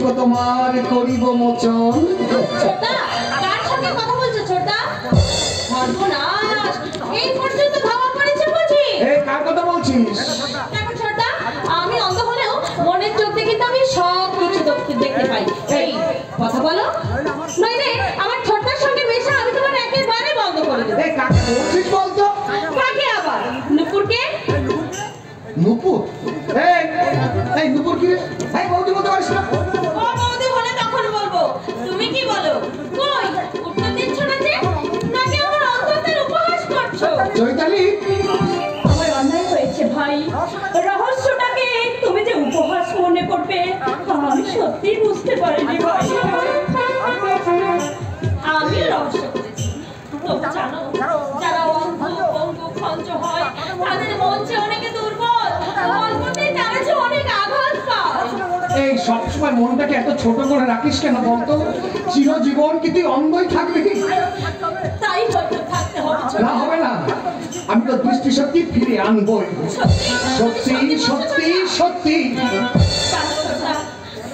কলঙ্ক তোমার করিব মোচন। ছোটদা, কার সঙ্গে কথা বলছো ছোটদা? সর্বনাশ, এই পর্যন্ত ধাওয়া করেছে বুঝি? এই কার কথা বলছিস? দেখো ছোটদা, আমি অন্ধ হলেও মনের চোখ দিয়ে কিন্তু আমি সব কিছু দেখতে পাই। এই কথা বলো, নইলে আমার ছোটদার সঙ্গে মেশা আমি তোমার একেবারে বন্ধ করে দেব। এই কাকে বলছিস বলতো? কাকে আবার? নুপুরকে? নুপুর? এই নুপুর কি রে? এই বৌদি বলতে পারিস না? ও বৌদি বলে তখন বলবো, তুমি কি বলো? কই উত্তর দিচ্ছ না যে? নাকি আমার অন্তরের উপহাস করছো? চৈতালি, আমার অন্যায় হয়েছে ভাই। রহস্যটাকে তুমি যে উপহাস মনে করবে আমি সত্যি বুঝতে পারিনি ভাই। আমি রহস্য করেছি। তবু জানো, যারা অন্ধ পঙ্গু খঞ্জ হয় তাদের মন যে অনেকে দুর্বল, অল্পতেই তারা যে অনেক আঘাত পায়। এই সবসময় মনটাকে এত ছোট করে রাখিস কেন বলতো? চিরজীবন কি তুই অন্ধই থাকবি? তাই হয়তো থাকতে হবে। না, হবে না। আমি তো দৃষ্টি শক্তি ফিরে আনবই। সত্যি সত্যি সত্যি।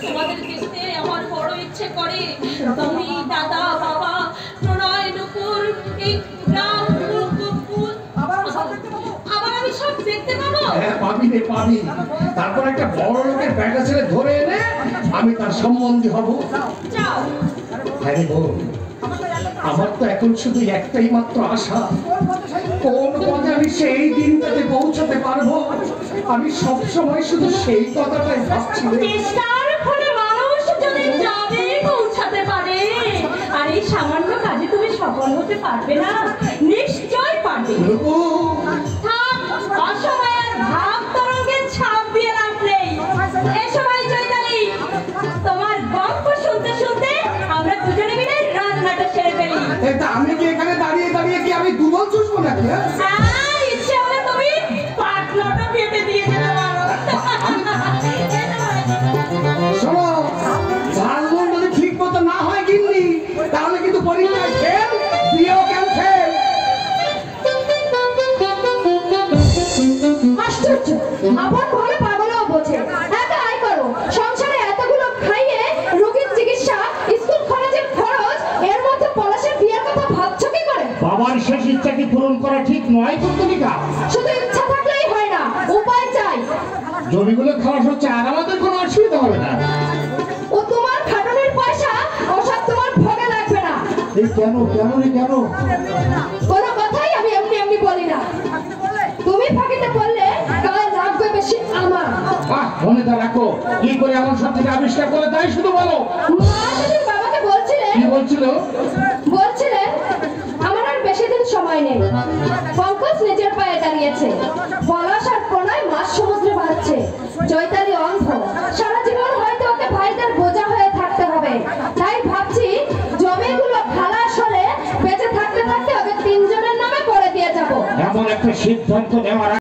তোমাদের দেখতে আমার বড় ইচ্ছে করে। তুমি দাদা বাবা প্রণয় নুপুর এই গ্রাম আবার আমি সব দেখতে পাবো। হ্যাঁ পাবি রে পাবি। তারপর একটা বড় লোকের বেটা ছেলে ধরে এনে আমি তার সম্বন্ধী হব। যাও। হ্যাঁ রে বল, আমার তো এখন শুধু একটাই মাত্র আশা, কোন পথে আমি সেই দিনটাতে পৌঁছাতে পারবো। আমি সব সময় শুধু সেই কথাটাই ভাবছি। চেষ্টার ফলে মানুষ যদি যাবে পৌঁছাতে পারে, আর এই সামান্য কাজে তুমি সফল হতে পারবে না? নিশ্চয় পারবে। থাক, অসময়ের ভাব তরঙ্গের ছাপ দিয়ে লাভ নেই। এসো ভাই চৈতালি, তোমার গল্প শুনতে শুনতে আমরা দুজনে মিলে রান্নাটা সেরে ফেলি। আমি কি এখানে দাঁড়িয়ে দাঁড়িয়ে কি আমি দুবল চুষবো নাকি? ইচ্ছে হলে তুমি পাটনাটা পেটে দিয়ে যেতে পারো। শোনো, ঝালমুড় যদি ঠিক মতো না হয় গিন্নি, তাহলে কিন্তু পরীক্ষায় ফেল, বিয়েও ক্যান্সেল। আশ্চর্য, আপন ঘরে পাগলও বোঝে। একা আয় করো, সংসারে এতগুলো খাইয়ে রোগীর চিকিৎসা, স্কুল খরচের খরচ, এর মধ্যে পলাশের বিয়ের কথা ভাবছো কি করে? বাবার শেষ ইচ্ছা কি পূরণ করা ঠিক নয় কুন্তলিকা? শুধু ইচ্ছা থাকলেই হয় না, উপায় চাই। জমিগুলো খাওয়া হচ্ছে আর আমাদের কোনো অসুবিধা হবে না। ও তোমার খাটুনির পয়সা ওসব তোমার ভোগে লাগবে না। এই কেন কেন রে কেন? কোনো কথাই আমি এমনি এমনি বলি না। তুমি ফাঁকিতে পড়লে গায়ে লাগবে বেশি আমার। মনে তা রাখো, কি করে আমার সব থেকে আবিষ্কার করে তাই শুধু বলো। মা সেদিন বাবাকে বলছিলেন, কি বলছিল? বলছিলেন আমার আর বেশি দিন সময় নেই। পঙ্কজ নিজের পায়ে দাঁড়িয়েছে, পলাশ আর প্রণয় মাছ সমুদ্রে ভাসছে। চৈতালি অন্ধ, সারা জীবন হয়তো ওকে ভাইদের বোঝা হয়ে থাকতে হবে। তাই ভাবছি জমিগুলো খালাস হলে বেঁচে থাকতে থাকতে ওকে তিনজনের নামে করে দিয়ে যাবো। এমন একটা সিদ্ধান্ত নেওয়ার